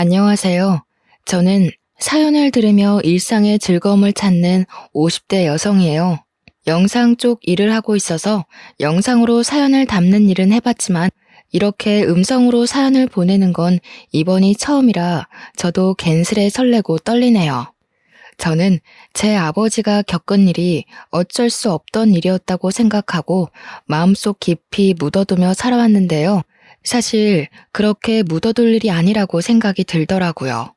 안녕하세요. 저는 사연을 들으며 일상의 즐거움을 찾는 50대 여성이에요. 영상 쪽 일을 하고 있어서 영상으로 사연을 담는 일은 해봤지만 이렇게 음성으로 사연을 보내는 건 이번이 처음이라 저도 괜스레 설레고 떨리네요. 저는 제 아버지가 겪은 일이 어쩔 수 없던 일이었다고 생각하고 마음속 깊이 묻어두며 살아왔는데요. 사실 그렇게 묻어둘 일이 아니라고 생각이 들더라고요.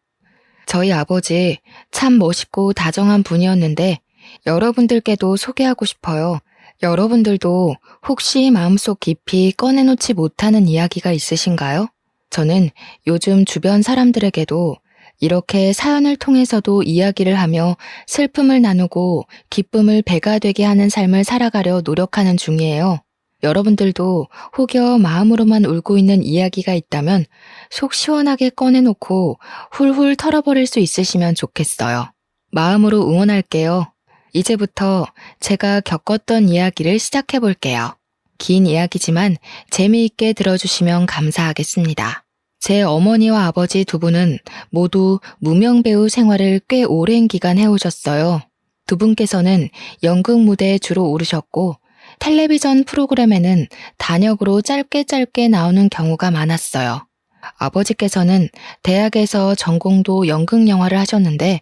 저희 아버지 참 멋있고 다정한 분이었는데 여러분들께도 소개하고 싶어요. 여러분들도 혹시 마음속 깊이 꺼내놓지 못하는 이야기가 있으신가요? 저는 요즘 주변 사람들에게도 이렇게 사연을 통해서도 이야기를 하며 슬픔을 나누고 기쁨을 배가 되게 하는 삶을 살아가려 노력하는 중이에요. 여러분들도 혹여 마음으로만 울고 있는 이야기가 있다면 속 시원하게 꺼내놓고 훌훌 털어버릴 수 있으시면 좋겠어요. 마음으로 응원할게요. 이제부터 제가 겪었던 이야기를 시작해 볼게요. 긴 이야기지만 재미있게 들어주시면 감사하겠습니다. 제 어머니와 아버지 두 분은 모두 무명 배우 생활을 꽤 오랜 기간 해오셨어요. 두 분께서는 연극 무대에 주로 오르셨고 텔레비전 프로그램에는 단역으로 짧게 나오는 경우가 많았어요. 아버지께서는 대학에서 전공도 연극 영화를 하셨는데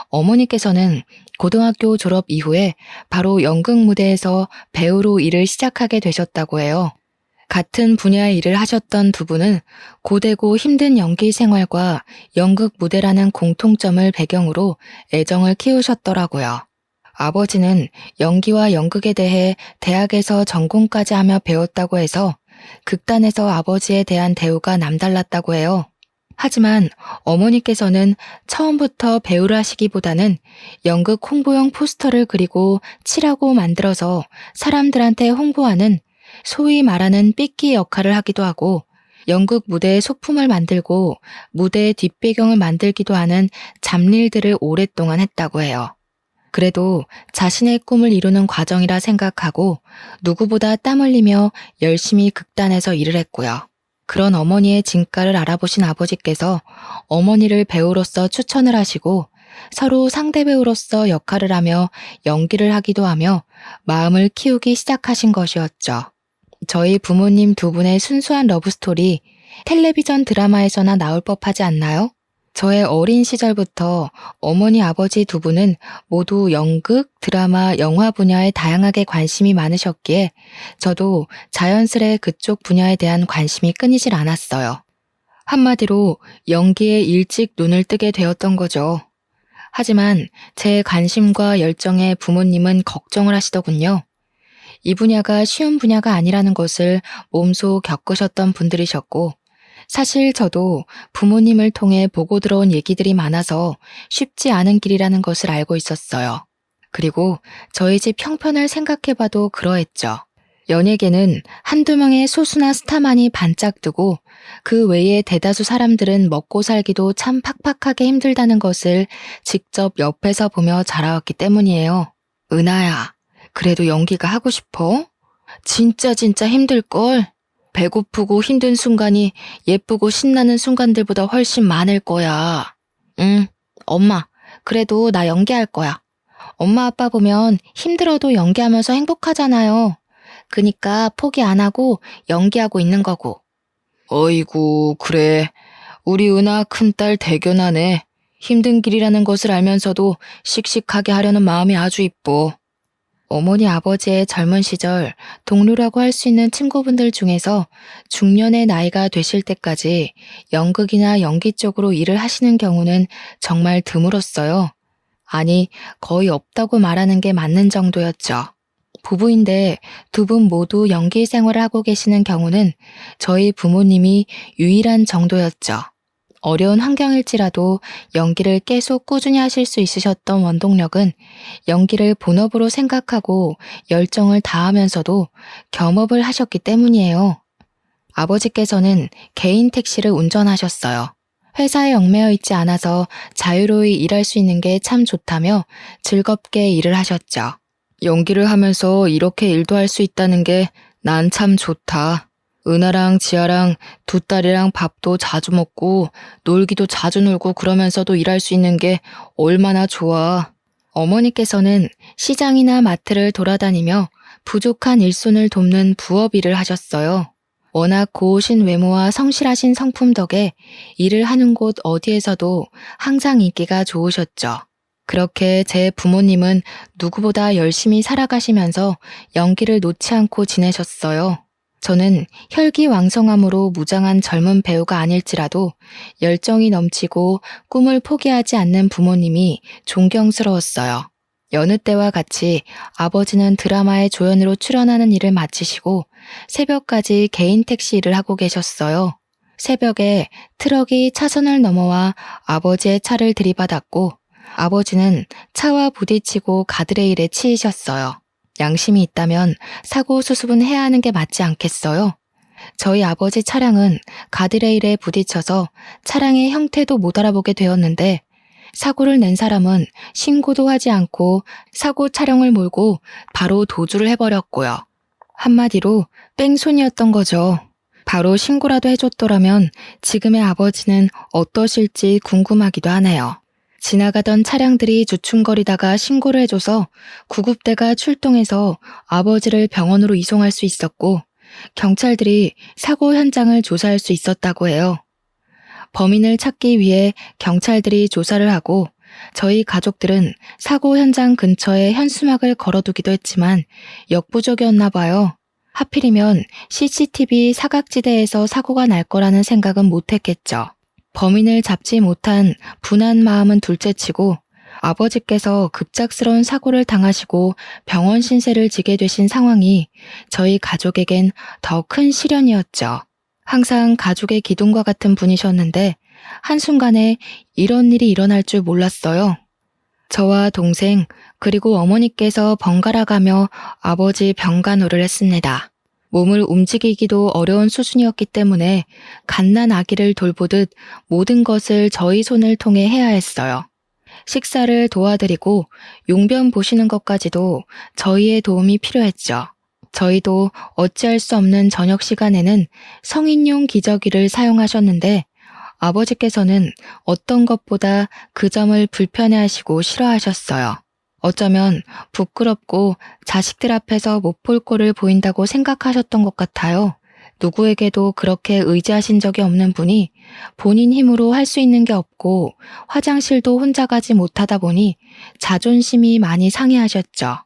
어머니께서는 고등학교 졸업 이후에 바로 연극 무대에서 배우로 일을 시작하게 되셨다고 해요. 같은 분야의 일을 하셨던 두 분은 고되고 힘든 연기 생활과 연극 무대라는 공통점을 배경으로 애정을 키우셨더라고요. 아버지는 연기와 연극에 대해 대학에서 전공까지 하며 배웠다고 해서 극단에서 아버지에 대한 대우가 남달랐다고 해요. 하지만 어머니께서는 처음부터 배우를 하시기보다는 연극 홍보용 포스터를 그리고 칠하고 만들어서 사람들한테 홍보하는 소위 말하는 삐끼 역할을 하기도 하고 연극 무대의 소품을 만들고 무대의 뒷배경을 만들기도 하는 잡일들을 오랫동안 했다고 해요. 그래도 자신의 꿈을 이루는 과정이라 생각하고 누구보다 땀 흘리며 열심히 극단에서 일을 했고요. 그런 어머니의 진가를 알아보신 아버지께서 어머니를 배우로서 추천을 하시고 서로 상대 배우로서 역할을 하며 연기를 하기도 하며 마음을 키우기 시작하신 것이었죠. 저희 부모님 두 분의 순수한 러브스토리 텔레비전 드라마에서나 나올 법하지 않나요? 저의 어린 시절부터 어머니 아버지 두 분은 모두 연극, 드라마, 영화 분야에 다양하게 관심이 많으셨기에 저도 자연스레 그쪽 분야에 대한 관심이 끊이질 않았어요. 한마디로 연기에 일찍 눈을 뜨게 되었던 거죠. 하지만 제 관심과 열정에 부모님은 걱정을 하시더군요. 이 분야가 쉬운 분야가 아니라는 것을 몸소 겪으셨던 분들이셨고 사실 저도 부모님을 통해 보고 들어온 얘기들이 많아서 쉽지 않은 길이라는 것을 알고 있었어요. 그리고 저희 집 형편을 생각해봐도 그러했죠. 연예계는 한두 명의 소수나 스타만이 반짝 뜨고 그 외에 대다수 사람들은 먹고 살기도 참 팍팍하게 힘들다는 것을 직접 옆에서 보며 자라왔기 때문이에요. 은하야, 그래도 연기가 하고 싶어? 진짜 힘들걸? 배고프고 힘든 순간이 예쁘고 신나는 순간들보다 훨씬 많을 거야. 응, 엄마, 그래도 나 연기할 거야. 엄마 아빠 보면 힘들어도 연기하면서 행복하잖아요. 그니까 포기 안 하고 연기하고 있는 거고. 어이구, 그래. 우리 은하 큰딸 대견하네. 힘든 길이라는 것을 알면서도 씩씩하게 하려는 마음이 아주 이뻐. 어머니 아버지의 젊은 시절 동료라고 할 수 있는 친구분들 중에서 중년의 나이가 되실 때까지 연극이나 연기 쪽으로 일을 하시는 경우는 정말 드물었어요. 아니, 거의 없다고 말하는 게 맞는 정도였죠. 부부인데 두 분 모두 연기 생활을 하고 계시는 경우는 저희 부모님이 유일한 정도였죠. 어려운 환경일지라도 연기를 계속 꾸준히 하실 수 있으셨던 원동력은 연기를 본업으로 생각하고 열정을 다하면서도 겸업을 하셨기 때문이에요. 아버지께서는 개인 택시를 운전하셨어요. 회사에 얽매여 있지 않아서 자유로이 일할 수 있는 게 참 좋다며 즐겁게 일을 하셨죠. 연기를 하면서 이렇게 일도 할 수 있다는 게 난 참 좋다. 은하랑 지아랑 두 딸이랑 밥도 자주 먹고 놀기도 자주 놀고 그러면서도 일할 수 있는 게 얼마나 좋아. 어머니께서는 시장이나 마트를 돌아다니며 부족한 일손을 돕는 부업 일을 하셨어요. 워낙 고우신 외모와 성실하신 성품 덕에 일을 하는 곳 어디에서도 항상 인기가 좋으셨죠. 그렇게 제 부모님은 누구보다 열심히 살아가시면서 연기를 놓지 않고 지내셨어요. 저는 혈기왕성함으로 무장한 젊은 배우가 아닐지라도 열정이 넘치고 꿈을 포기하지 않는 부모님이 존경스러웠어요. 여느 때와 같이 아버지는 드라마의 조연으로 출연하는 일을 마치시고 새벽까지 개인 택시 일을 하고 계셨어요. 새벽에 트럭이 차선을 넘어와 아버지의 차를 들이받았고 아버지는 차와 부딪히고 가드레일에 치이셨어요. 양심이 있다면 사고 수습은 해야 하는 게 맞지 않겠어요? 저희 아버지 차량은 가드레일에 부딪혀서 차량의 형태도 못 알아보게 되었는데 사고를 낸 사람은 신고도 하지 않고 사고 차량을 몰고 바로 도주를 해버렸고요. 한마디로 뺑소니였던 거죠. 바로 신고라도 해줬더라면 지금의 아버지는 어떠실지 궁금하기도 하네요. 지나가던 차량들이 주춤거리다가 신고를 해줘서 구급대가 출동해서 아버지를 병원으로 이송할 수 있었고 경찰들이 사고 현장을 조사할 수 있었다고 해요. 범인을 찾기 위해 경찰들이 조사를 하고 저희 가족들은 사고 현장 근처에 현수막을 걸어두기도 했지만 역부족이었나 봐요. 하필이면 CCTV 사각지대에서 사고가 날 거라는 생각은 못했겠죠. 범인을 잡지 못한 분한 마음은 둘째치고 아버지께서 급작스러운 사고를 당하시고 병원 신세를 지게 되신 상황이 저희 가족에겐 더 큰 시련이었죠. 항상 가족의 기둥과 같은 분이셨는데 한순간에 이런 일이 일어날 줄 몰랐어요. 저와 동생 그리고 어머니께서 번갈아 가며 아버지 병간호를 했습니다. 몸을 움직이기도 어려운 수준이었기 때문에 갓난 아기를 돌보듯 모든 것을 저희 손을 통해 해야 했어요. 식사를 도와드리고 용변 보시는 것까지도 저희의 도움이 필요했죠. 저희도 어찌할 수 없는 저녁 시간에는 성인용 기저귀를 사용하셨는데 아버지께서는 어떤 것보다 그 점을 불편해하시고 싫어하셨어요. 어쩌면 부끄럽고 자식들 앞에서 못 볼 꼴을 보인다고 생각하셨던 것 같아요. 누구에게도 그렇게 의지하신 적이 없는 분이 본인 힘으로 할 수 있는 게 없고 화장실도 혼자 가지 못하다 보니 자존심이 많이 상해하셨죠.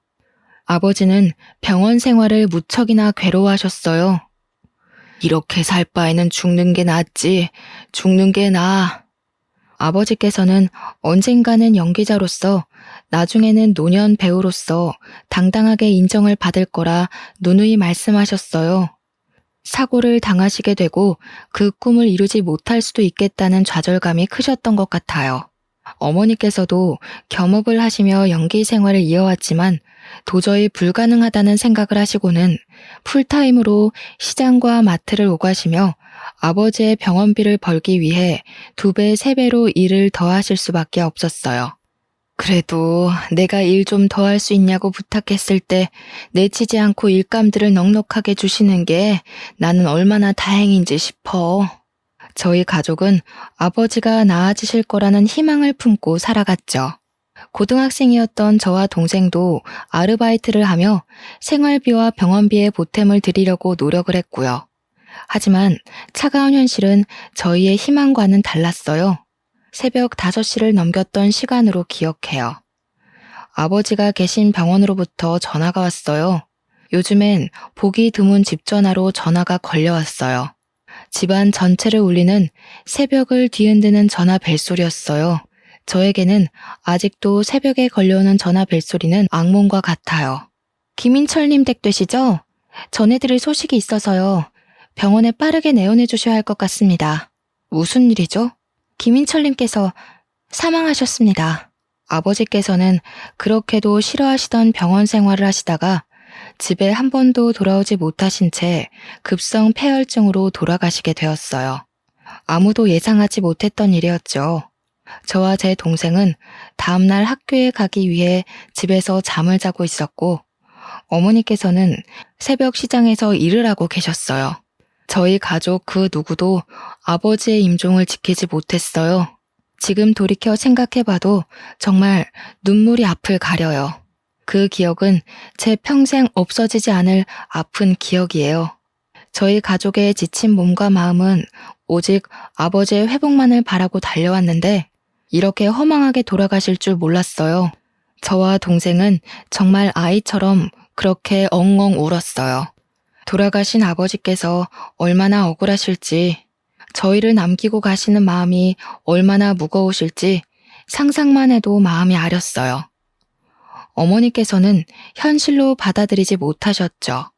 아버지는 병원 생활을 무척이나 괴로워하셨어요. 이렇게 살 바에는 죽는 게 낫지, 죽는 게 나아. 아버지께서는 언젠가는 연기자로서 나중에는 노년 배우로서 당당하게 인정을 받을 거라 누누이 말씀하셨어요. 사고를 당하시게 되고 그 꿈을 이루지 못할 수도 있겠다는 좌절감이 크셨던 것 같아요. 어머니께서도 겸업을 하시며 연기 생활을 이어왔지만 도저히 불가능하다는 생각을 하시고는 풀타임으로 시장과 마트를 오가시며 아버지의 병원비를 벌기 위해 2배, 3배로 일을 더 하실 수밖에 없었어요. 그래도 내가 일 좀 더 할 수 있냐고 부탁했을 때 내치지 않고 일감들을 넉넉하게 주시는 게 나는 얼마나 다행인지 싶어. 저희 가족은 아버지가 나아지실 거라는 희망을 품고 살아갔죠. 고등학생이었던 저와 동생도 아르바이트를 하며 생활비와 병원비에 보탬을 드리려고 노력을 했고요. 하지만 차가운 현실은 저희의 희망과는 달랐어요. 새벽 5시를 넘겼던 시간으로 기억해요. 아버지가 계신 병원으로부터 전화가 왔어요. 요즘엔 보기 드문 집 전화로 전화가 걸려왔어요. 집안 전체를 울리는 새벽을 뒤흔드는 전화 벨소리였어요. 저에게는 아직도 새벽에 걸려오는 전화 벨소리는 악몽과 같아요. 김인철님 댁 되시죠? 전해드릴 소식이 있어서요. 병원에 빠르게 내원해 주셔야 할 것 같습니다. 무슨 일이죠? 김인철님께서 사망하셨습니다. 아버지께서는 그렇게도 싫어하시던 병원 생활을 하시다가 집에 한 번도 돌아오지 못하신 채 급성 폐혈증으로 돌아가시게 되었어요. 아무도 예상하지 못했던 일이었죠. 저와 제 동생은 다음날 학교에 가기 위해 집에서 잠을 자고 있었고 어머니께서는 새벽 시장에서 일을 하고 계셨어요. 저희 가족 그 누구도 아버지의 임종을 지키지 못했어요. 지금 돌이켜 생각해봐도 정말 눈물이 앞을 가려요. 그 기억은 제 평생 없어지지 않을 아픈 기억이에요. 저희 가족의 지친 몸과 마음은 오직 아버지의 회복만을 바라고 달려왔는데 이렇게 허망하게 돌아가실 줄 몰랐어요. 저와 동생은 정말 아이처럼 그렇게 엉엉 울었어요. 돌아가신 아버지께서 얼마나 억울하실지, 저희를 남기고 가시는 마음이 얼마나 무거우실지 상상만 해도 마음이 아렸어요. 어머니께서는 현실로 받아들이지 못하셨죠.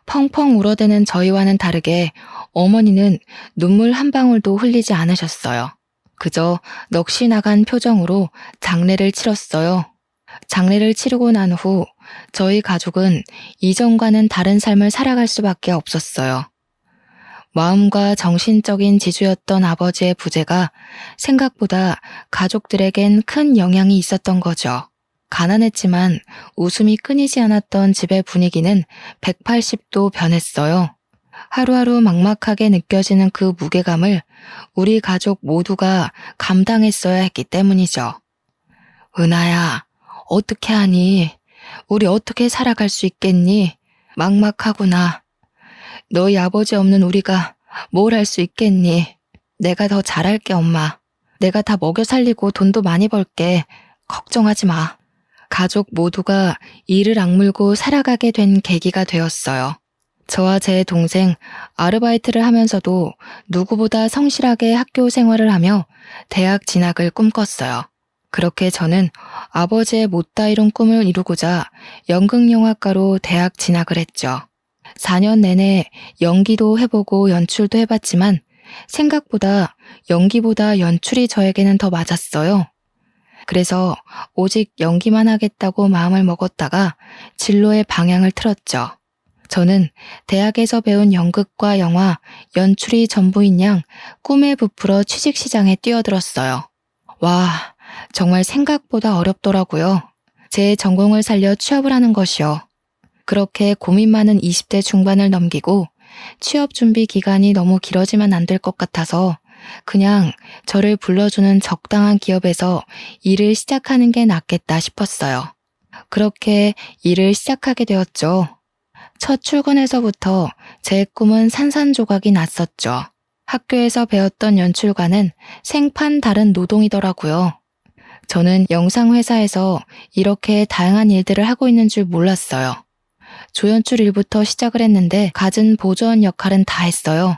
펑펑 울어대는 저희와는 다르게 어머니는 눈물 한 방울도 흘리지 않으셨어요. 그저 넋이 나간 표정으로 장례를 치렀어요. 장례를 치르고 난 후 저희 가족은 이전과는 다른 삶을 살아갈 수밖에 없었어요. 마음과 정신적인 지주였던 아버지의 부재가 생각보다 가족들에겐 큰 영향이 있었던 거죠. 가난했지만 웃음이 끊이지 않았던 집의 분위기는 180도 변했어요. 하루하루 막막하게 느껴지는 그 무게감을 우리 가족 모두가 감당했어야 했기 때문이죠. 은하야, 어떻게 하니? 우리 어떻게 살아갈 수 있겠니? 막막하구나. 너희 아버지 없는 우리가 뭘 할 수 있겠니? 내가 더 잘할게, 엄마. 내가 다 먹여 살리고 돈도 많이 벌게. 걱정하지 마. 가족 모두가 이를 악물고 살아가게 된 계기가 되었어요. 저와 제 동생 아르바이트를 하면서도 누구보다 성실하게 학교 생활을 하며 대학 진학을 꿈꿨어요. 그렇게 저는 아버지의 못다 이룬 꿈을 이루고자 연극영화과로 대학 진학을 했죠. 4년 내내 연기도 해보고 연출도 해봤지만 생각보다 연기보다 연출이 저에게는 더 맞았어요. 그래서 오직 연기만 하겠다고 마음을 먹었다가 진로의 방향을 틀었죠. 저는 대학에서 배운 연극과 영화, 연출이 전부인 양 꿈에 부풀어 취직시장에 뛰어들었어요. 와, 정말 생각보다 어렵더라고요. 제 전공을 살려 취업을 하는 것이요. 그렇게 고민 많은 20대 중반을 넘기고 취업 준비 기간이 너무 길어지면 안 될 것 같아서 그냥 저를 불러주는 적당한 기업에서 일을 시작하는 게 낫겠다 싶었어요. 그렇게 일을 시작하게 되었죠. 첫 출근에서부터 제 꿈은 산산조각이 났었죠. 학교에서 배웠던 연출과는 생판 다른 노동이더라고요. 저는 영상회사에서 이렇게 다양한 일들을 하고 있는 줄 몰랐어요. 조연출 일부터 시작을 했는데 갖은 보조원 역할은 다 했어요.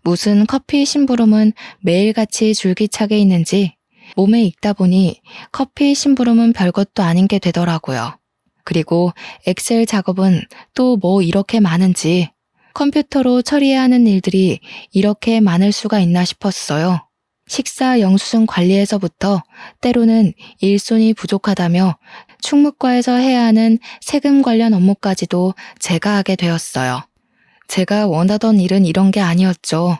무슨 커피 심부름은 매일같이 줄기차게 있는지 몸에 익다 보니 커피 심부름은 별것도 아닌 게 되더라고요. 그리고 엑셀 작업은 또 뭐 이렇게 많은지 컴퓨터로 처리해야 하는 일들이 이렇게 많을 수가 있나 싶었어요. 식사 영수증 관리에서부터 때로는 일손이 부족하다며 충무과에서 해야 하는 세금 관련 업무까지도 제가 하게 되었어요. 제가 원하던 일은 이런 게 아니었죠.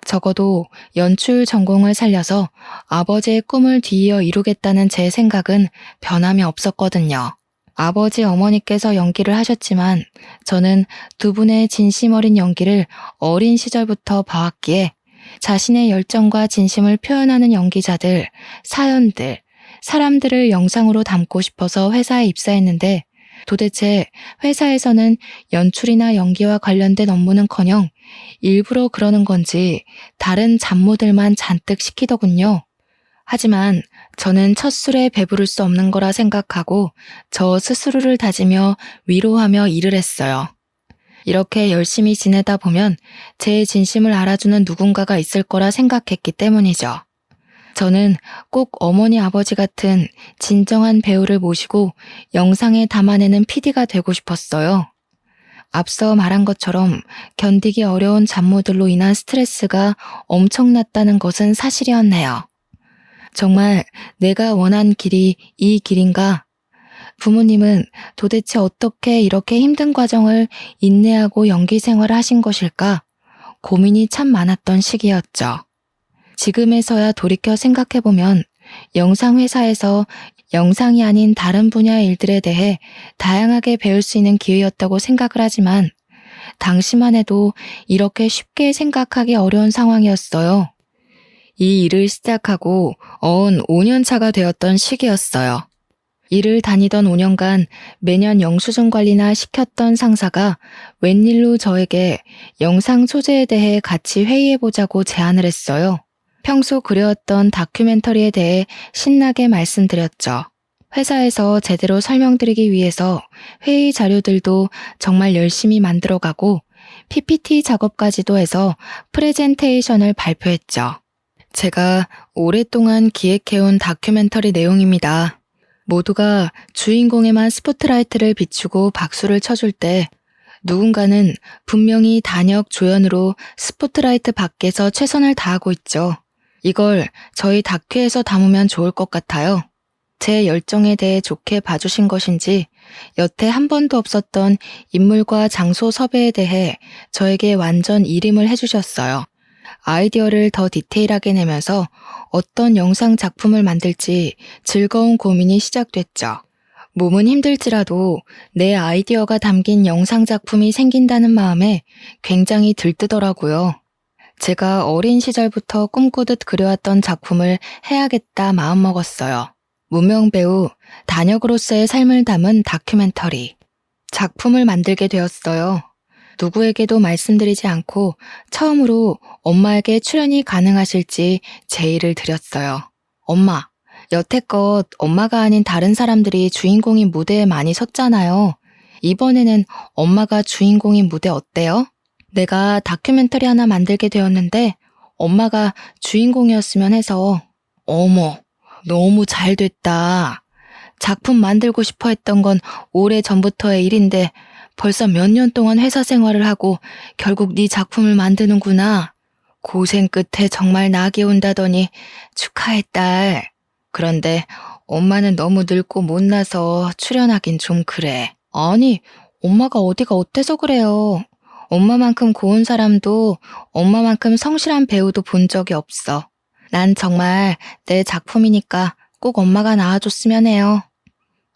적어도 연출 전공을 살려서 아버지의 꿈을 뒤이어 이루겠다는 제 생각은 변함이 없었거든요. 아버지 어머니께서 연기를 하셨지만 저는 두 분의 진심 어린 연기를 어린 시절부터 봐왔기에 자신의 열정과 진심을 표현하는 연기자들, 사연들, 사람들을 영상으로 담고 싶어서 회사에 입사했는데 도대체 회사에서는 연출이나 연기와 관련된 업무는커녕 일부러 그러는 건지 다른 잡무들만 잔뜩 시키더군요. 하지만 저는 첫 술에 배부를 수 없는 거라 생각하고 저 스스로를 다지며 위로하며 일을 했어요. 이렇게 열심히 지내다 보면 제 진심을 알아주는 누군가가 있을 거라 생각했기 때문이죠. 저는 꼭 어머니 아버지 같은 진정한 배우를 모시고 영상에 담아내는 PD가 되고 싶었어요. 앞서 말한 것처럼 견디기 어려운 잡무들로 인한 스트레스가 엄청났다는 것은 사실이었네요. 정말 내가 원한 길이 이 길인가? 부모님은 도대체 어떻게 이렇게 힘든 과정을 인내하고 연기 생활을 하신 것일까? 고민이 참 많았던 시기였죠. 지금에서야 돌이켜 생각해보면 영상회사에서 영상이 아닌 다른 분야의 일들에 대해 다양하게 배울 수 있는 기회였다고 생각을 하지만 당시만 해도 이렇게 쉽게 생각하기 어려운 상황이었어요. 이 일을 시작하고 5년 차가 되었던 시기였어요. 일을 다니던 5년간 매년 영수증 관리나 시켰던 상사가 웬일로 저에게 영상 소재에 대해 같이 회의해보자고 제안을 했어요. 평소 그려왔던 다큐멘터리에 대해 신나게 말씀드렸죠. 회사에서 제대로 설명드리기 위해서 회의 자료들도 정말 열심히 만들어가고 PPT 작업까지도 해서 프레젠테이션을 발표했죠. 제가 오랫동안 기획해온 다큐멘터리 내용입니다. 모두가 주인공에만 스포트라이트를 비추고 박수를 쳐줄 때 누군가는 분명히 단역 조연으로 스포트라이트 밖에서 최선을 다하고 있죠. 이걸 저희 다큐에서 담으면 좋을 것 같아요. 제 열정에 대해 좋게 봐주신 것인지 여태 한 번도 없었던 인물과 장소 섭외에 대해 저에게 완전 일임을 해주셨어요. 아이디어를 더 디테일하게 내면서 어떤 영상 작품을 만들지 즐거운 고민이 시작됐죠. 몸은 힘들지라도 내 아이디어가 담긴 영상 작품이 생긴다는 마음에 굉장히 들뜨더라고요. 제가 어린 시절부터 꿈꾸듯 그려왔던 작품을 해야겠다 마음먹었어요. 무명 배우 단역으로서의 삶을 담은 다큐멘터리. 작품을 만들게 되었어요. 누구에게도 말씀드리지 않고 처음으로 엄마에게 출연이 가능하실지 제의를 드렸어요. 엄마, 여태껏 엄마가 아닌 다른 사람들이 주인공인 무대에 많이 섰잖아요. 이번에는 엄마가 주인공인 무대 어때요? 내가 다큐멘터리 하나 만들게 되었는데 엄마가 주인공이었으면 해서. 어머, 너무 잘 됐다. 작품 만들고 싶어 했던 건 오래전부터의 일인데 벌써 몇 년 동안 회사 생활을 하고 결국 네 작품을 만드는구나. 고생 끝에 정말 낙이 온다더니 축하해 딸. 그런데 엄마는 너무 늙고 못나서 출연하긴 좀 그래. 아니, 엄마가 어디가 어때서 그래요. 엄마만큼 고운 사람도 엄마만큼 성실한 배우도 본 적이 없어. 난 정말 내 작품이니까 꼭 엄마가 나와줬으면 해요.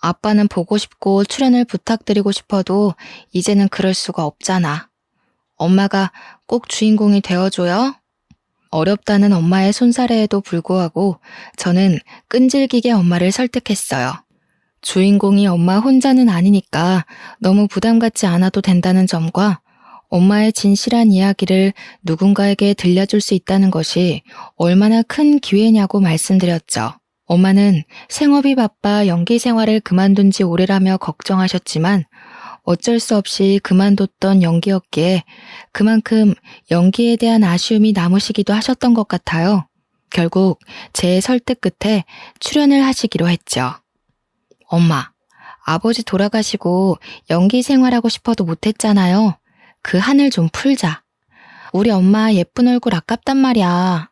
아빠는 보고 싶고 출연을 부탁드리고 싶어도 이제는 그럴 수가 없잖아. 엄마가 꼭 주인공이 되어줘요. 어렵다는 엄마의 손사래에도 불구하고 저는 끈질기게 엄마를 설득했어요. 주인공이 엄마 혼자는 아니니까 너무 부담 갖지 않아도 된다는 점과 엄마의 진실한 이야기를 누군가에게 들려줄 수 있다는 것이 얼마나 큰 기회냐고 말씀드렸죠. 엄마는 생업이 바빠 연기 생활을 그만둔 지 오래라며 걱정하셨지만 어쩔 수 없이 그만뒀던 연기였기에 그만큼 연기에 대한 아쉬움이 남으시기도 하셨던 것 같아요. 결국 제 설득 끝에 출연을 하시기로 했죠. 엄마, 아버지 돌아가시고 연기 생활하고 싶어도 못했잖아요. 그 한을 좀 풀자. 우리 엄마 예쁜 얼굴 아깝단 말이야.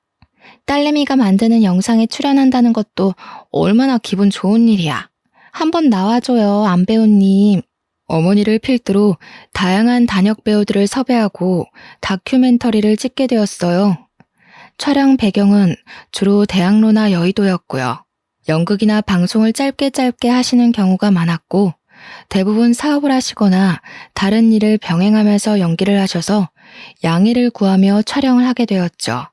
딸내미가 만드는 영상에 출연한다는 것도 얼마나 기분 좋은 일이야. 한번 나와줘요, 안배우님. 어머니를 필두로 다양한 단역 배우들을 섭외하고 다큐멘터리를 찍게 되었어요. 촬영 배경은 주로 대학로나 여의도였고요. 연극이나 방송을 짧게 하시는 경우가 많았고 대부분 사업을 하시거나 다른 일을 병행하면서 연기를 하셔서 양해를 구하며 촬영을 하게 되었죠.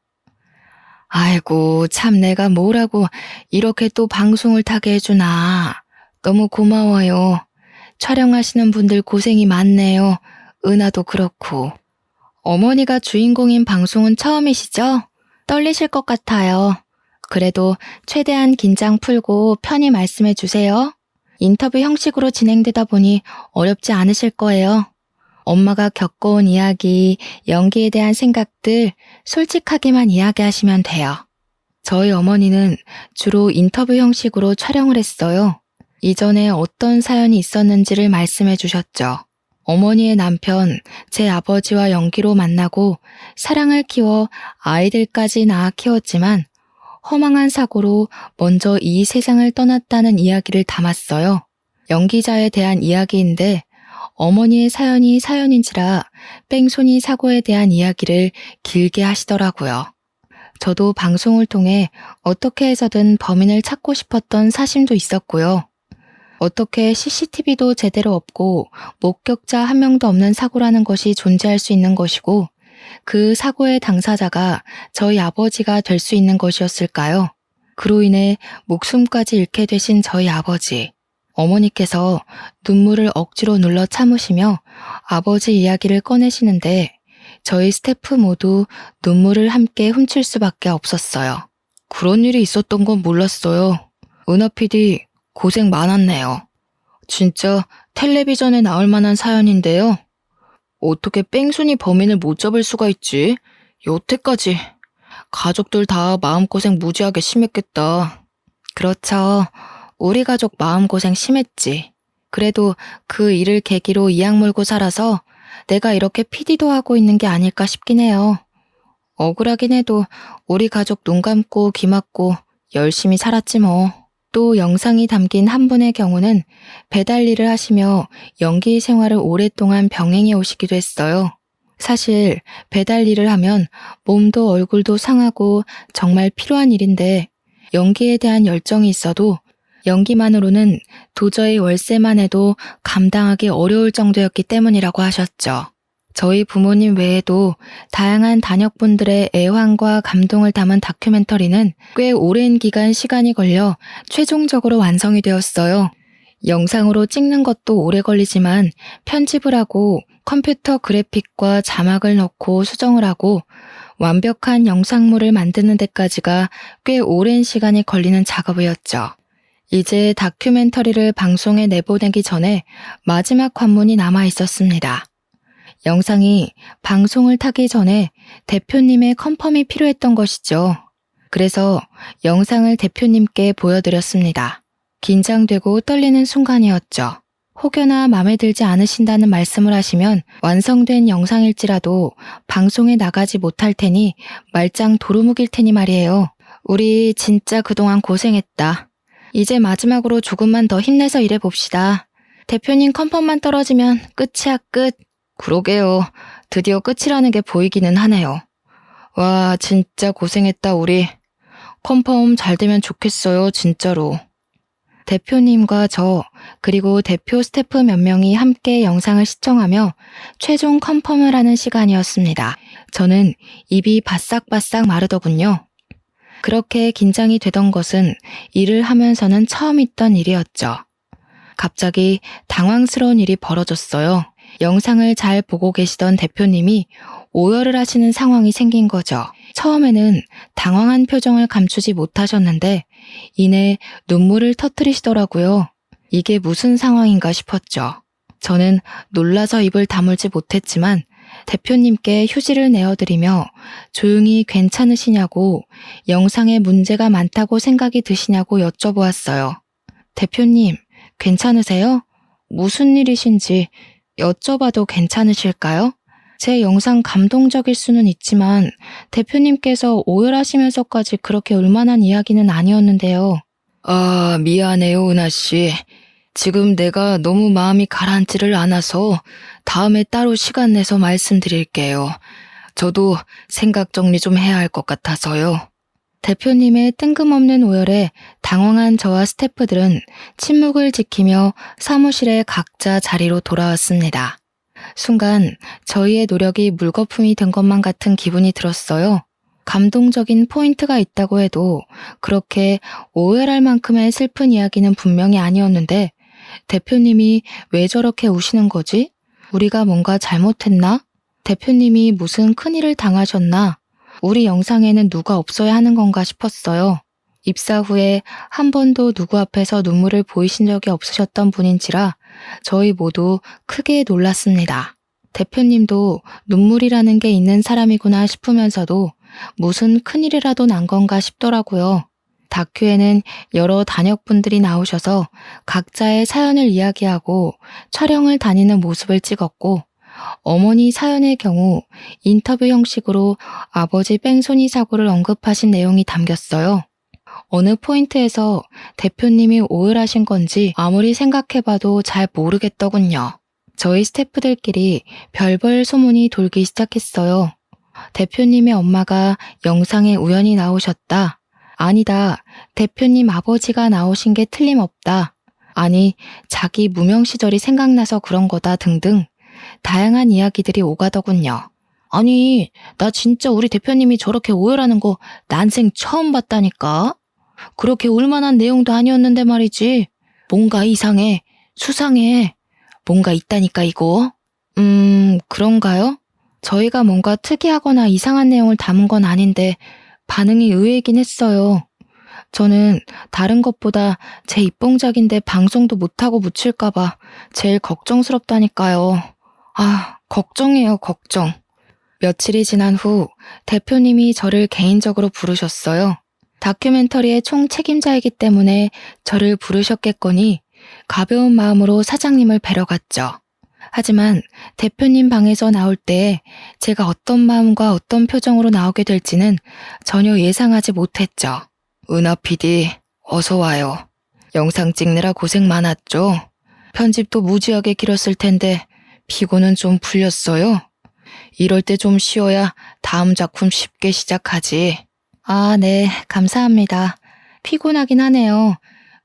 아이고, 참 내가 뭐라고 이렇게 또 방송을 타게 해주나. 너무 고마워요. 촬영하시는 분들 고생이 많네요. 은하도 그렇고. 어머니가 주인공인 방송은 처음이시죠? 떨리실 것 같아요. 그래도 최대한 긴장 풀고 편히 말씀해 주세요. 인터뷰 형식으로 진행되다 보니 어렵지 않으실 거예요. 엄마가 겪어온 이야기, 연기에 대한 생각들 솔직하게만 이야기하시면 돼요. 저희 어머니는 주로 인터뷰 형식으로 촬영을 했어요. 이전에 어떤 사연이 있었는지를 말씀해 주셨죠. 어머니의 남편, 제 아버지와 연기로 만나고 사랑을 키워 아이들까지 낳아 키웠지만 허망한 사고로 먼저 이 세상을 떠났다는 이야기를 담았어요. 연기자에 대한 이야기인데 어머니의 사연이 사연인지라 뺑소니 사고에 대한 이야기를 길게 하시더라고요. 저도 방송을 통해 어떻게 해서든 범인을 찾고 싶었던 사심도 있었고요. 어떻게 CCTV도 제대로 없고 목격자 한 명도 없는 사고라는 것이 존재할 수 있는 것이고 그 사고의 당사자가 저희 아버지가 될 수 있는 것이었을까요? 그로 인해 목숨까지 잃게 되신 저희 아버지. 어머니께서 눈물을 억지로 눌러 참으시며 아버지 이야기를 꺼내시는데 저희 스태프 모두 눈물을 함께 훔칠 수밖에 없었어요. 그런 일이 있었던 건 몰랐어요. 은하 PD 고생 많았네요. 진짜 텔레비전에 나올 만한 사연인데요. 어떻게 뺑소니 범인을 못 잡을 수가 있지? 여태까지. 가족들 다 마음고생 무지하게 심했겠다. 그렇죠. 우리 가족 마음고생 심했지. 그래도 그 일을 계기로 이악 물고 살아서 내가 이렇게 PD도 하고 있는 게 아닐까 싶긴 해요. 억울하긴 해도 우리 가족 눈 감고 귀 막고 열심히 살았지 뭐. 또 영상이 담긴 한 분의 경우는 배달 일을 하시며 연기 생활을 오랫동안 병행해 오시기도 했어요. 사실 배달 일을 하면 몸도 얼굴도 상하고 정말 필요한 일인데 연기에 대한 열정이 있어도 연기만으로는 도저히 월세만 해도 감당하기 어려울 정도였기 때문이라고 하셨죠. 저희 부모님 외에도 다양한 단역분들의 애환과 감동을 담은 다큐멘터리는 꽤 오랜 기간 시간이 걸려 최종적으로 완성이 되었어요. 영상으로 찍는 것도 오래 걸리지만 편집을 하고 컴퓨터 그래픽과 자막을 넣고 수정을 하고 완벽한 영상물을 만드는 데까지가 꽤 오랜 시간이 걸리는 작업이었죠. 이제 다큐멘터리를 방송에 내보내기 전에 마지막 관문이 남아 있었습니다. 영상이 방송을 타기 전에 대표님의 컨펌이 필요했던 것이죠. 그래서 영상을 대표님께 보여드렸습니다. 긴장되고 떨리는 순간이었죠. 혹여나 마음에 들지 않으신다는 말씀을 하시면 완성된 영상일지라도 방송에 나가지 못할 테니 말짱 도루묵일 테니 말이에요. 우리 진짜 그동안 고생했다. 이제 마지막으로 조금만 더 힘내서 일해봅시다. 대표님 컨펌만 떨어지면 끝이야 끝. 그러게요. 드디어 끝이라는 게 보이기는 하네요. 와, 진짜 고생했다 우리. 컨펌 잘 되면 좋겠어요, 진짜로. 대표님과 저 그리고 대표 스태프 몇 명이 함께 영상을 시청하며 최종 컨펌을 하는 시간이었습니다. 저는 입이 바싹바싹 마르더군요. 그렇게 긴장이 되던 것은 일을 하면서는 처음 있던 일이었죠. 갑자기 당황스러운 일이 벌어졌어요. 영상을 잘 보고 계시던 대표님이 오열을 하시는 상황이 생긴 거죠. 처음에는 당황한 표정을 감추지 못하셨는데 이내 눈물을 터뜨리시더라고요. 이게 무슨 상황인가 싶었죠. 저는 놀라서 입을 다물지 못했지만 대표님께 휴지를 내어드리며 조용히 괜찮으시냐고 영상에 문제가 많다고 생각이 드시냐고 여쭤보았어요. 대표님, 괜찮으세요? 무슨 일이신지 여쭤봐도 괜찮으실까요? 제 영상 감동적일 수는 있지만 대표님께서 오열하시면서까지 그렇게 울만한 이야기는 아니었는데요. 아, 미안해요, 은하씨. 지금 내가 너무 마음이 가라앉지를 않아서 다음에 따로 시간 내서 말씀드릴게요. 저도 생각 정리 좀 해야 할 것 같아서요. 대표님의 뜬금없는 오열에 당황한 저와 스태프들은 침묵을 지키며 사무실에 각자 자리로 돌아왔습니다. 순간 저희의 노력이 물거품이 된 것만 같은 기분이 들었어요. 감동적인 포인트가 있다고 해도 그렇게 오열할 만큼의 슬픈 이야기는 분명히 아니었는데 대표님이 왜 저렇게 우시는 거지? 우리가 뭔가 잘못했나? 대표님이 무슨 큰일을 당하셨나? 우리 영상에는 누가 없어야 하는 건가 싶었어요. 입사 후에 한 번도 누구 앞에서 눈물을 보이신 적이 없으셨던 분인지라 저희 모두 크게 놀랐습니다. 대표님도 눈물이라는 게 있는 사람이구나 싶으면서도 무슨 큰일이라도 난 건가 싶더라고요. 다큐에는 여러 단역분들이 나오셔서 각자의 사연을 이야기하고 촬영을 다니는 모습을 찍었고 어머니 사연의 경우 인터뷰 형식으로 아버지 뺑소니 사고를 언급하신 내용이 담겼어요. 어느 포인트에서 대표님이 오열하신 건지 아무리 생각해봐도 잘 모르겠더군요. 저희 스태프들끼리 별별 소문이 돌기 시작했어요. 대표님의 엄마가 영상에 우연히 나오셨다. 아니다. 대표님 아버지가 나오신 게 틀림없다. 아니, 자기 무명 시절이 생각나서 그런 거다 등등 다양한 이야기들이 오가더군요. 아니, 나 진짜 우리 대표님이 저렇게 오열하는 거 난생 처음 봤다니까? 그렇게 올만한 내용도 아니었는데 말이지. 뭔가 이상해, 수상해, 뭔가 있다니까 이거. 그런가요? 저희가 뭔가 특이하거나 이상한 내용을 담은 건 아닌데 반응이 의외이긴 했어요. 저는 다른 것보다 제 입봉작인데 방송도 못하고 묻힐까봐 제일 걱정스럽다니까요. 아, 걱정이에요, 걱정. 며칠이 지난 후 대표님이 저를 개인적으로 부르셨어요. 다큐멘터리의 총 책임자이기 때문에 저를 부르셨겠거니 가벼운 마음으로 사장님을 뵈러 갔죠. 하지만 대표님 방에서 나올 때 제가 어떤 마음과 어떤 표정으로 나오게 될지는 전혀 예상하지 못했죠. 은하 PD, 어서 와요. 영상 찍느라 고생 많았죠? 편집도 무지하게 길었을 텐데 피곤은 좀 풀렸어요? 이럴 때 좀 쉬어야 다음 작품 쉽게 시작하지. 아, 네, 감사합니다. 피곤하긴 하네요.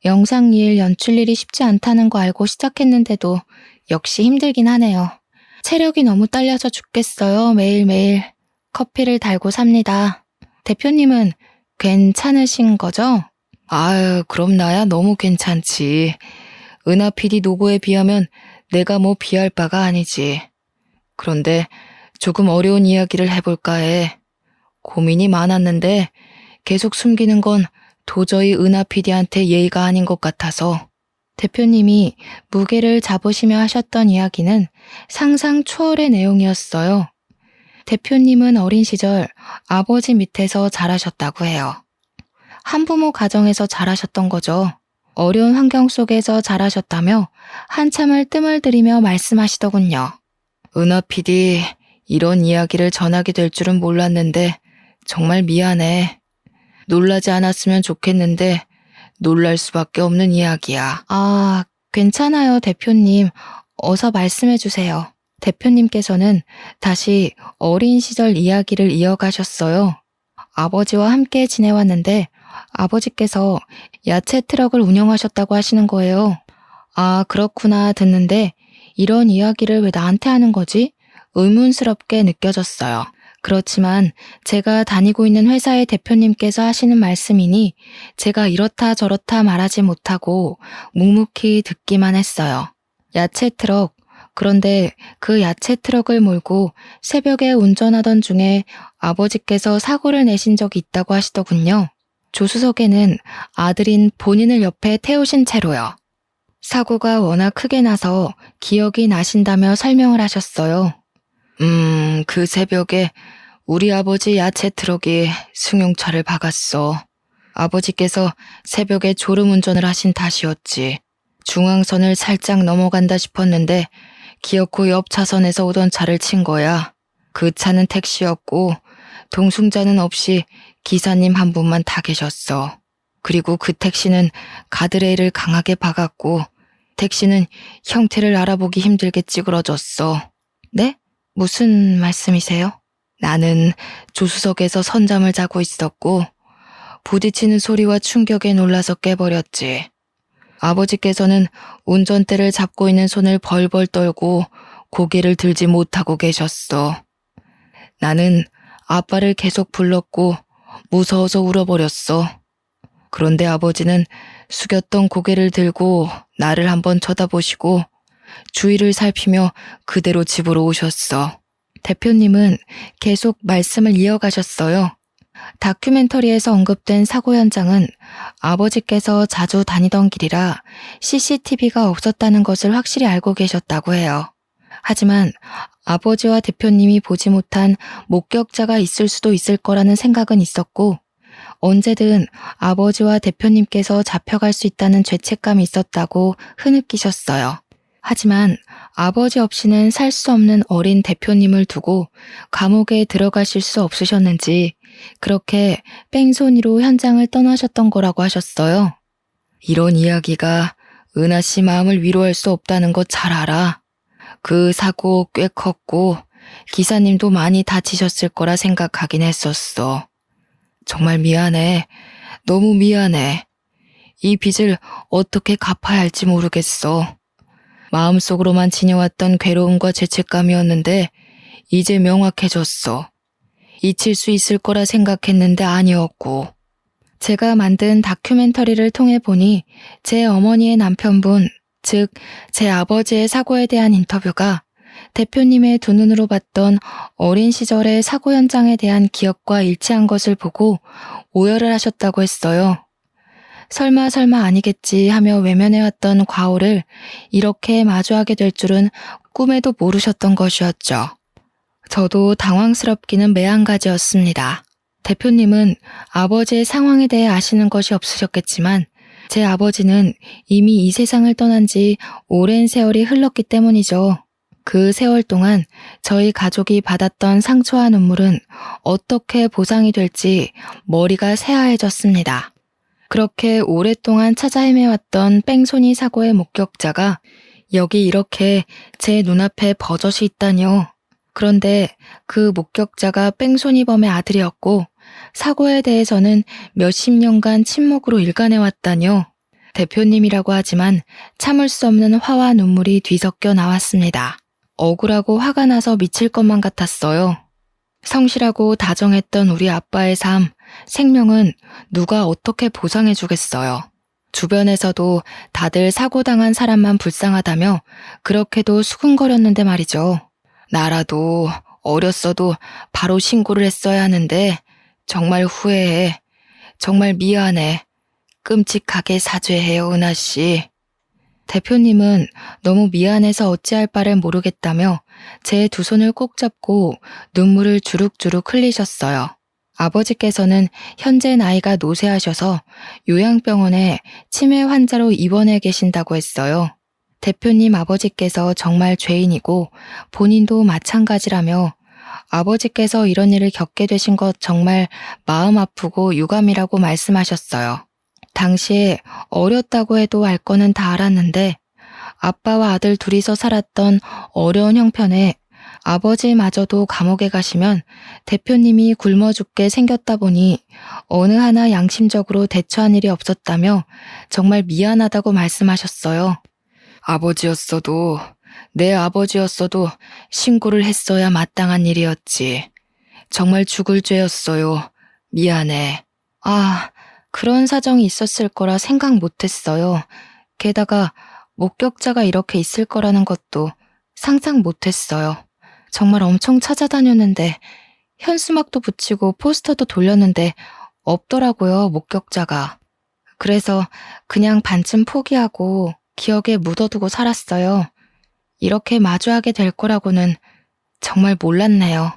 영상 일, 연출 일이 쉽지 않다는 거 알고 시작했는데도 역시 힘들긴 하네요. 체력이 너무 딸려서 죽겠어요, 매일매일. 커피를 달고 삽니다. 대표님은 괜찮으신 거죠? 아유, 그럼 나야 너무 괜찮지. 은하 PD 노고에 비하면 내가 뭐 비할 바가 아니지. 그런데 조금 어려운 이야기를 해볼까 해. 고민이 많았는데 계속 숨기는 건 도저히 은하 PD한테 예의가 아닌 것 같아서. 대표님이 무게를 잡으시며 하셨던 이야기는 상상 초월의 내용이었어요. 대표님은 어린 시절 아버지 밑에서 자라셨다고 해요. 한부모 가정에서 자라셨던 거죠. 어려운 환경 속에서 자라셨다며 한참을 뜸을 들이며 말씀하시더군요. 은하 PD, 이런 이야기를 전하게 될 줄은 몰랐는데 정말 미안해. 놀라지 않았으면 좋겠는데 놀랄 수밖에 없는 이야기야. 아, 괜찮아요, 대표님. 어서 말씀해 주세요. 대표님께서는 다시 어린 시절 이야기를 이어가셨어요. 아버지와 함께 지내왔는데 아버지께서 야채 트럭을 운영하셨다고 하시는 거예요. 아, 그렇구나 듣는데 이런 이야기를 왜 나한테 하는 거지? 의문스럽게 느껴졌어요. 그렇지만 제가 다니고 있는 회사의 대표님께서 하시는 말씀이니 제가 이렇다 저렇다 말하지 못하고 묵묵히 듣기만 했어요. 야채 트럭. 그런데 그 야채 트럭을 몰고 새벽에 운전하던 중에 아버지께서 사고를 내신 적이 있다고 하시더군요. 조수석에는 아들인 본인을 옆에 태우신 채로요. 사고가 워낙 크게 나서 기억이 나신다며 설명을 하셨어요. 그 새벽에 우리 아버지 야채 트럭이 승용차를 박았어. 아버지께서 새벽에 졸음운전을 하신 탓이었지. 중앙선을 살짝 넘어간다 싶었는데 기어코 옆 차선에서 오던 차를 친 거야. 그 차는 택시였고 동승자는 없이 기사님 한 분만 타 계셨어. 그리고 그 택시는 가드레일을 강하게 박았고 택시는 형태를 알아보기 힘들게 찌그러졌어. 네? 무슨 말씀이세요? 나는 조수석에서 선잠을 자고 있었고 부딪히는 소리와 충격에 놀라서 깨버렸지. 아버지께서는 운전대를 잡고 있는 손을 벌벌 떨고 고개를 들지 못하고 계셨어. 나는 아빠를 계속 불렀고 무서워서 울어버렸어. 그런데 아버지는 숙였던 고개를 들고 나를 한번 쳐다보시고 주위를 살피며 그대로 집으로 오셨어. 대표님은 계속 말씀을 이어가셨어요. 다큐멘터리에서 언급된 사고 현장은 아버지께서 자주 다니던 길이라 CCTV가 없었다는 것을 확실히 알고 계셨다고 해요. 하지만 아버지와 대표님이 보지 못한 목격자가 있을 수도 있을 거라는 생각은 있었고 언제든 아버지와 대표님께서 잡혀갈 수 있다는 죄책감이 있었다고 흐느끼셨어요. 하지만 아버지 없이는 살 수 없는 어린 대표님을 두고 감옥에 들어가실 수 없으셨는지 그렇게 뺑소니로 현장을 떠나셨던 거라고 하셨어요. 이런 이야기가 은하 씨 마음을 위로할 수 없다는 거 잘 알아. 그 사고 꽤 컸고 기사님도 많이 다치셨을 거라 생각하긴 했었어. 정말 미안해. 너무 미안해. 이 빚을 어떻게 갚아야 할지 모르겠어. 마음속으로만 지녀왔던 괴로움과 죄책감이었는데 이제 명확해졌어. 잊힐 수 있을 거라 생각했는데 아니었고. 제가 만든 다큐멘터리를 통해 보니 제 어머니의 남편분, 즉 제 아버지의 사고에 대한 인터뷰가 대표님의 두 눈으로 봤던 어린 시절의 사고 현장에 대한 기억과 일치한 것을 보고 오열을 하셨다고 했어요. 설마 아니겠지 하며 외면해왔던 과오를 이렇게 마주하게 될 줄은 꿈에도 모르셨던 것이었죠. 저도 당황스럽기는 매한가지였습니다. 대표님은 아버지의 상황에 대해 아시는 것이 없으셨겠지만 제 아버지는 이미 이 세상을 떠난 지 오랜 세월이 흘렀기 때문이죠. 그 세월 동안 저희 가족이 받았던 상처와 눈물은 어떻게 보상이 될지 머리가 새하얘졌습니다. 그렇게 오랫동안 찾아 헤매왔던 뺑소니 사고의 목격자가 여기 이렇게 제 눈앞에 버젓이 있다니요. 그런데 그 목격자가 뺑소니범의 아들이었고 사고에 대해서는 몇십 년간 침묵으로 일관해왔다니요. 대표님이라고 하지만 참을 수 없는 화와 눈물이 뒤섞여 나왔습니다. 억울하고 화가 나서 미칠 것만 같았어요. 성실하고 다정했던 우리 아빠의 삶, 생명은 누가 어떻게 보상해 주겠어요. 주변에서도 다들 사고당한 사람만 불쌍하다며 그렇게도 수군거렸는데 말이죠. 나라도 어렸어도 바로 신고를 했어야 하는데 정말 후회해. 정말 미안해. 끔찍하게 사죄해요, 은하 씨. 대표님은 너무 미안해서 어찌할 바를 모르겠다며 제 두 손을 꼭 잡고 눈물을 주룩주룩 흘리셨어요. 아버지께서는 현재 나이가 노쇠하셔서 요양병원에 치매 환자로 입원해 계신다고 했어요. 대표님 아버지께서 정말 죄인이고 본인도 마찬가지라며 아버지께서 이런 일을 겪게 되신 것 정말 마음 아프고 유감이라고 말씀하셨어요. 당시에 어렸다고 해도 알 거는 다 알았는데 아빠와 아들 둘이서 살았던 어려운 형편에 아버지마저도 감옥에 가시면 대표님이 굶어 죽게 생겼다 보니 어느 하나 양심적으로 대처한 일이 없었다며 정말 미안하다고 말씀하셨어요. 아버지였어도 내 아버지였어도 신고를 했어야 마땅한 일이었지. 정말 죽을 죄였어요. 미안해. 그런 사정이 있었을 거라 생각 못했어요. 게다가 목격자가 이렇게 있을 거라는 것도 상상 못했어요. 정말 엄청 찾아다녔는데 현수막도 붙이고 포스터도 돌렸는데 없더라고요, 목격자가. 그래서 그냥 반쯤 포기하고 기억에 묻어두고 살았어요. 이렇게 마주하게 될 거라고는 정말 몰랐네요.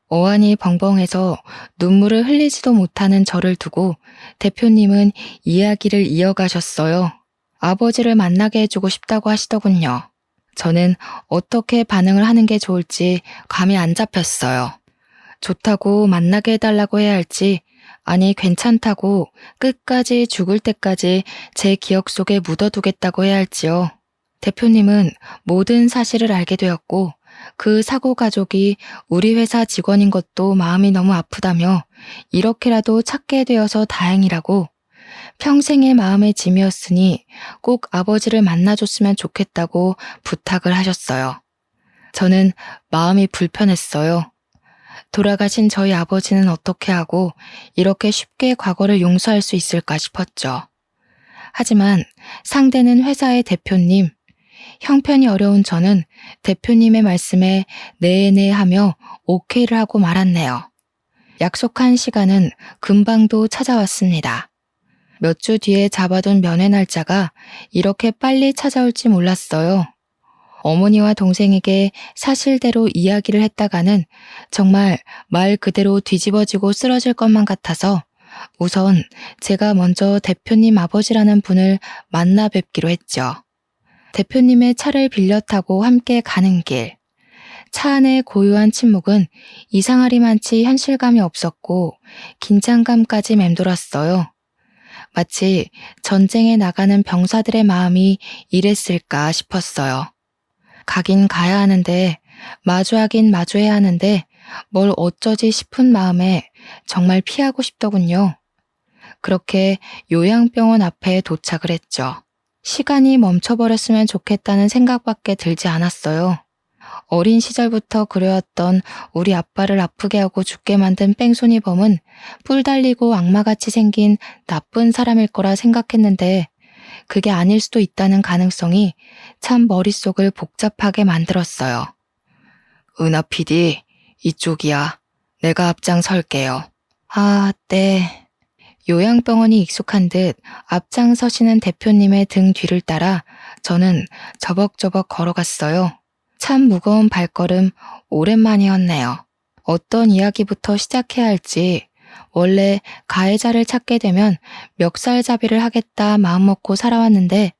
어안이 벙벙해서 눈물을 흘리지도 못하는 저를 두고 대표님은 이야기를 이어가셨어요. 아버지를 만나게 해주고 싶다고 하시더군요. 저는 어떻게 반응을 하는 게 좋을지 감이 안 잡혔어요. 좋다고 만나게 해달라고 해야 할지, 아니 괜찮다고 끝까지 죽을 때까지 제 기억 속에 묻어두겠다고 해야 할지요. 대표님은 모든 사실을 알게 되었고 그 사고 가족이 우리 회사 직원인 것도 마음이 너무 아프다며 이렇게라도 찾게 되어서 다행이라고 평생의 마음의 짐이었으니 꼭 아버지를 만나줬으면 좋겠다고 부탁을 하셨어요. 저는 마음이 불편했어요. 돌아가신 저희 아버지는 어떻게 하고 이렇게 쉽게 과거를 용서할 수 있을까 싶었죠. 하지만 상대는 회사의 대표님, 형편이 어려운 저는 대표님의 말씀에 네네 하며 오케이를 하고 말았네요. 약속한 시간은 금방도 찾아왔습니다. 몇 주 뒤에 잡아둔 면회 날짜가 이렇게 빨리 찾아올지 몰랐어요. 어머니와 동생에게 사실대로 이야기를 했다가는 정말 말 그대로 뒤집어지고 쓰러질 것만 같아서 우선 제가 먼저 대표님 아버지라는 분을 만나 뵙기로 했죠. 대표님의 차를 빌려 타고 함께 가는 길. 차 안의 고요한 침묵은 이상하리만치 현실감이 없었고 긴장감까지 맴돌았어요. 마치 전쟁에 나가는 병사들의 마음이 이랬을까 싶었어요. 가긴 가야 하는데 마주하긴 마주해야 하는데 뭘 어쩌지 싶은 마음에 정말 피하고 싶더군요. 그렇게 요양병원 앞에 도착을 했죠. 시간이 멈춰버렸으면 좋겠다는 생각밖에 들지 않았어요. 어린 시절부터 그려왔던 우리 아빠를 아프게 하고 죽게 만든 뺑소니범은 뿔 달리고 악마같이 생긴 나쁜 사람일 거라 생각했는데 그게 아닐 수도 있다는 가능성이 참 머릿속을 복잡하게 만들었어요. 은하 PD, 이쪽이야. 내가 앞장설게요. 아, 네. 요양병원이 익숙한 듯 앞장서시는 대표님의 등 뒤를 따라 저는 저벅저벅 걸어갔어요. 참 무거운 발걸음 오랜만이었네요. 어떤 이야기부터 시작해야 할지 원래 가해자를 찾게 되면 멱살잡이를 하겠다 마음먹고 살아왔는데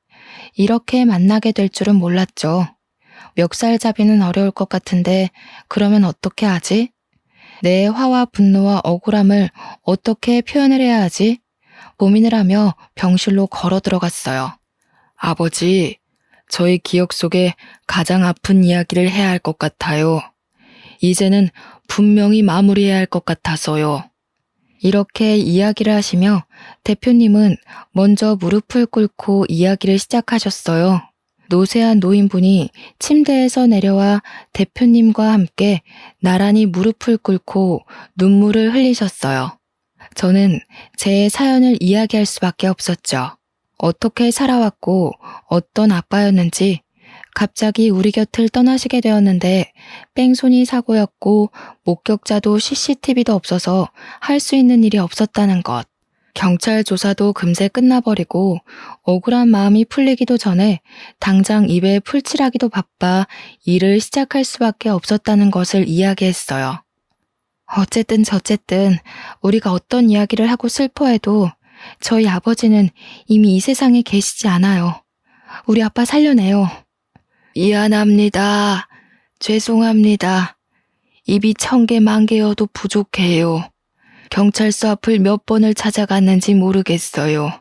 이렇게 만나게 될 줄은 몰랐죠. 멱살잡이는 어려울 것 같은데 그러면 어떻게 하지? 내 화와 분노와 억울함을 어떻게 표현을 해야 하지? 고민을 하며 병실로 걸어 들어갔어요. 아버지, 저의 기억 속에 가장 아픈 이야기를 해야 할 것 같아요. 이제는 분명히 마무리해야 할 것 같아서요. 이렇게 이야기를 하시며 대표님은 먼저 무릎을 꿇고 이야기를 시작하셨어요. 노쇠한 노인분이 침대에서 내려와 대표님과 함께 나란히 무릎을 꿇고 눈물을 흘리셨어요. 저는 제 사연을 이야기할 수밖에 없었죠. 어떻게 살아왔고 어떤 아빠였는지 갑자기 우리 곁을 떠나시게 되었는데 뺑소니 사고였고 목격자도 CCTV도 없어서 할 수 있는 일이 없었다는 것. 경찰 조사도 금세 끝나버리고 억울한 마음이 풀리기도 전에 당장 입에 풀칠하기도 바빠 일을 시작할 수밖에 없었다는 것을 이야기했어요. 어쨌든 저쨌든 우리가 어떤 이야기를 하고 슬퍼해도 저희 아버지는 이미 이 세상에 계시지 않아요. 우리 아빠 살려내요. 미안합니다. 죄송합니다. 입이 1000개 만개여도 부족해요. 경찰서 앞을 몇 번을 찾아갔는지 모르겠어요.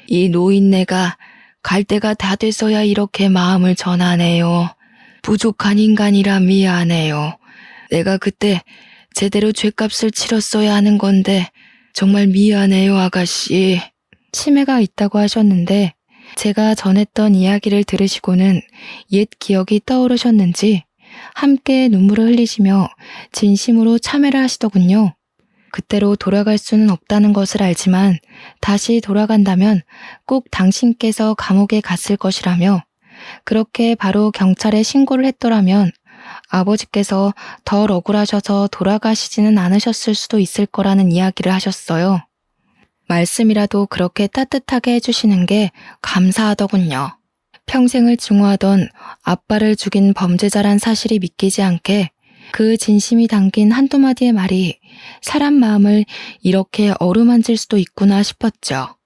이 노인네가 갈 때가 다 돼서야 이렇게 마음을 전하네요. 부족한 인간이라 미안해요. 내가 그때 제대로 죗값을 치렀어야 하는 건데 정말 미안해요, 아가씨. 치매가 있다고 하셨는데 제가 전했던 이야기를 들으시고는 옛 기억이 떠오르셨는지 함께 눈물을 흘리시며 진심으로 참회를 하시더군요. 그때로 돌아갈 수는 없다는 것을 알지만 다시 돌아간다면 꼭 당신께서 감옥에 갔을 것이라며 그렇게 바로 경찰에 신고를 했더라면 아버지께서 덜 억울하셔서 돌아가시지는 않으셨을 수도 있을 거라는 이야기를 하셨어요. 말씀이라도 그렇게 따뜻하게 해주시는 게 감사하더군요. 평생을 증오하던 아빠를 죽인 범죄자란 사실이 믿기지 않게 그 진심이 담긴 한두 마디의 말이 사람 마음을 이렇게 어루만질 수도 있구나 싶었죠.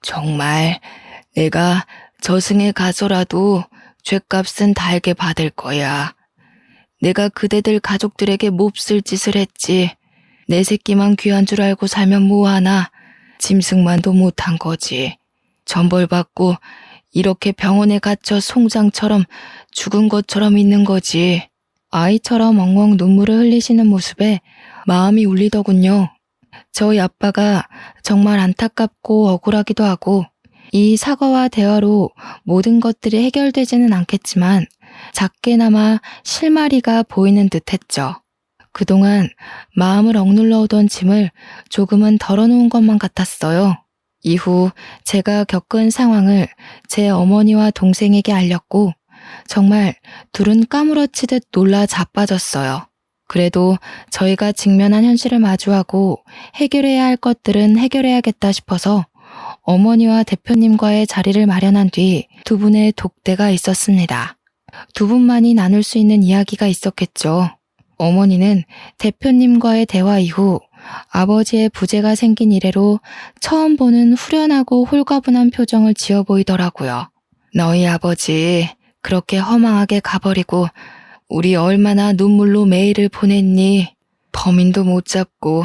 정말 내가 저승에 가서라도 죗값은 달게 받을 거야. 내가 그대들 가족들에게 몹쓸 짓을 했지. 내 새끼만 귀한 줄 알고 살면 뭐하나. 짐승만도 못한 거지. 전벌받고 이렇게 병원에 갇혀 송장처럼 죽은 것처럼 있는 거지. 아이처럼 엉엉 눈물을 흘리시는 모습에 마음이 울리더군요. 저희 아빠가 정말 안타깝고 억울하기도 하고 이 사과와 대화로 모든 것들이 해결되지는 않겠지만 작게나마 실마리가 보이는 듯했죠. 그동안 마음을 억눌러 오던 짐을 조금은 덜어놓은 것만 같았어요. 이후 제가 겪은 상황을 제 어머니와 동생에게 알렸고 정말 둘은 까무러치듯 놀라 자빠졌어요. 그래도 저희가 직면한 현실을 마주하고 해결해야 할 것들은 해결해야겠다 싶어서 어머니와 대표님과의 자리를 마련한 뒤 두 분의 독대가 있었습니다. 두 분만이 나눌 수 있는 이야기가 있었겠죠. 어머니는 대표님과의 대화 이후 아버지의 부재가 생긴 이래로 처음 보는 후련하고 홀가분한 표정을 지어 보이더라고요. 너희 아버지 그렇게 허망하게 가버리고 우리 얼마나 눈물로 매일을 보냈니? 범인도 못 잡고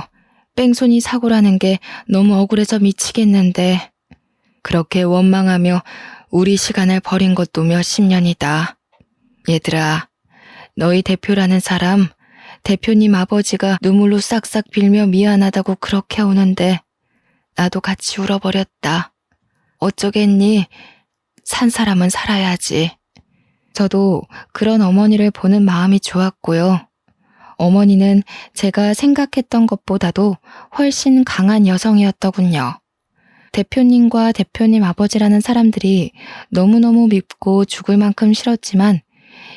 뺑소니 사고라는 게 너무 억울해서 미치겠는데 그렇게 원망하며 우리 시간을 버린 것도 몇십 년이다. 얘들아, 너희 대표라는 사람 대표님 아버지가 눈물로 싹싹 빌며 미안하다고 그렇게 오는데 나도 같이 울어버렸다. 어쩌겠니? 산 사람은 살아야지. 저도 그런 어머니를 보는 마음이 좋았고요. 어머니는 제가 생각했던 것보다도 훨씬 강한 여성이었더군요. 대표님과 대표님 아버지라는 사람들이 너무너무 밉고 죽을 만큼 싫었지만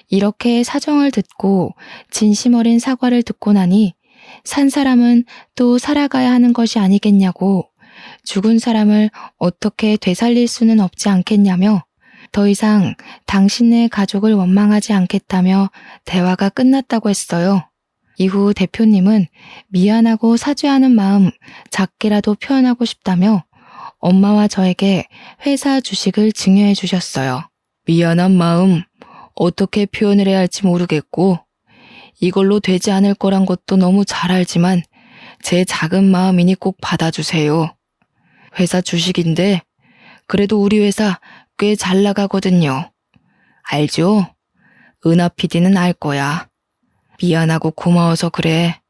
이렇게 사정을 듣고 진심 어린 사과를 듣고 나니 산 사람은 또 살아가야 하는 것이 아니겠냐고, 죽은 사람을 어떻게 되살릴 수는 없지 않겠냐며 더 이상 당신네 가족을 원망하지 않겠다며 대화가 끝났다고 했어요. 이후 대표님은 미안하고 사죄하는 마음 작게라도 표현하고 싶다며 엄마와 저에게 회사 주식을 증여해 주셨어요. 미안한 마음 어떻게 표현을 해야 할지 모르겠고 이걸로 되지 않을 거란 것도 너무 잘 알지만 제 작은 마음이니 꼭 받아주세요. 회사 주식인데 그래도 우리 회사 꽤 잘 나가거든요. 알죠? 은하 PD는 알 거야. 미안하고 고마워서 그래.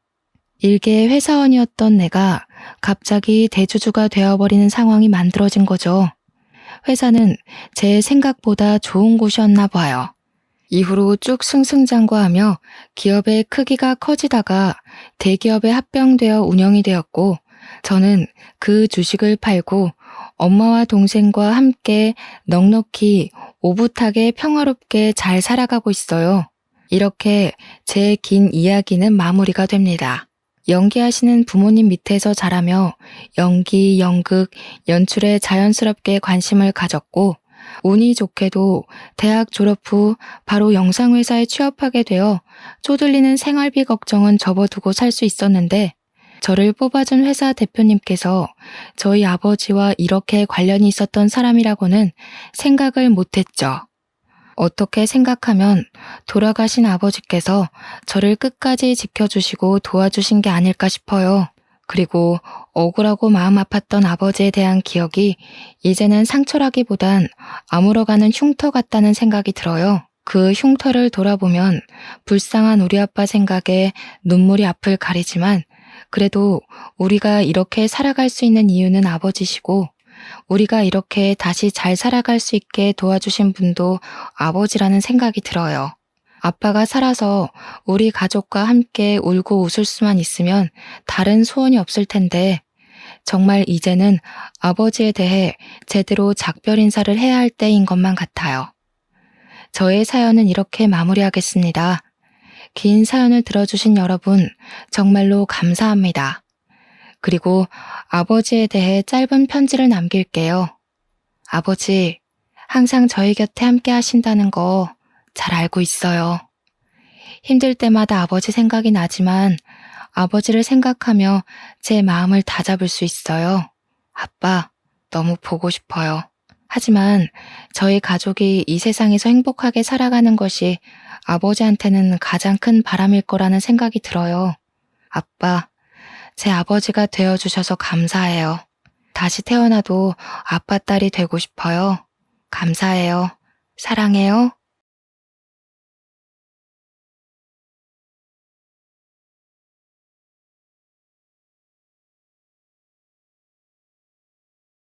일개 회사원이었던 내가 갑자기 대주주가 되어버리는 상황이 만들어진 거죠. 회사는 제 생각보다 좋은 곳이었나 봐요. 이후로 쭉 승승장구하며 기업의 크기가 커지다가 대기업에 합병되어 운영이 되었고, 저는 그 주식을 팔고 엄마와 동생과 함께 넉넉히 오붓하게 평화롭게 잘 살아가고 있어요. 이렇게 제 긴 이야기는 마무리가 됩니다. 연기하시는 부모님 밑에서 자라며 연기, 연극, 연출에 자연스럽게 관심을 가졌고, 운이 좋게도 대학 졸업 후 바로 영상회사에 취업하게 되어 쪼들리는 생활비 걱정은 접어두고 살 수 있었는데, 저를 뽑아준 회사 대표님께서 저희 아버지와 이렇게 관련이 있었던 사람이라고는 생각을 못했죠. 어떻게 생각하면 돌아가신 아버지께서 저를 끝까지 지켜주시고 도와주신 게 아닐까 싶어요. 그리고 억울하고 마음 아팠던 아버지에 대한 기억이 이제는 상처라기보단 아물어가는 흉터 같다는 생각이 들어요. 그 흉터를 돌아보면 불쌍한 우리 아빠 생각에 눈물이 앞을 가리지만, 그래도 우리가 이렇게 살아갈 수 있는 이유는 아버지시고, 우리가 이렇게 다시 잘 살아갈 수 있게 도와주신 분도 아버지라는 생각이 들어요. 아빠가 살아서 우리 가족과 함께 울고 웃을 수만 있으면 다른 소원이 없을 텐데, 정말 이제는 아버지에 대해 제대로 작별 인사를 해야 할 때인 것만 같아요. 저의 사연은 이렇게 마무리하겠습니다. 긴 사연을 들어주신 여러분 정말로 감사합니다. 그리고 아버지에 대해 짧은 편지를 남길게요. 아버지, 항상 저희 곁에 함께 하신다는 거 잘 알고 있어요. 힘들 때마다 아버지 생각이 나지만 아버지를 생각하며 제 마음을 다잡을 수 있어요. 아빠, 너무 보고 싶어요. 하지만 저희 가족이 이 세상에서 행복하게 살아가는 것이 아버지한테는 가장 큰 바람일 거라는 생각이 들어요. 아빠, 제 아버지가 되어주셔서 감사해요. 다시 태어나도 아빠 딸이 되고 싶어요. 감사해요. 사랑해요.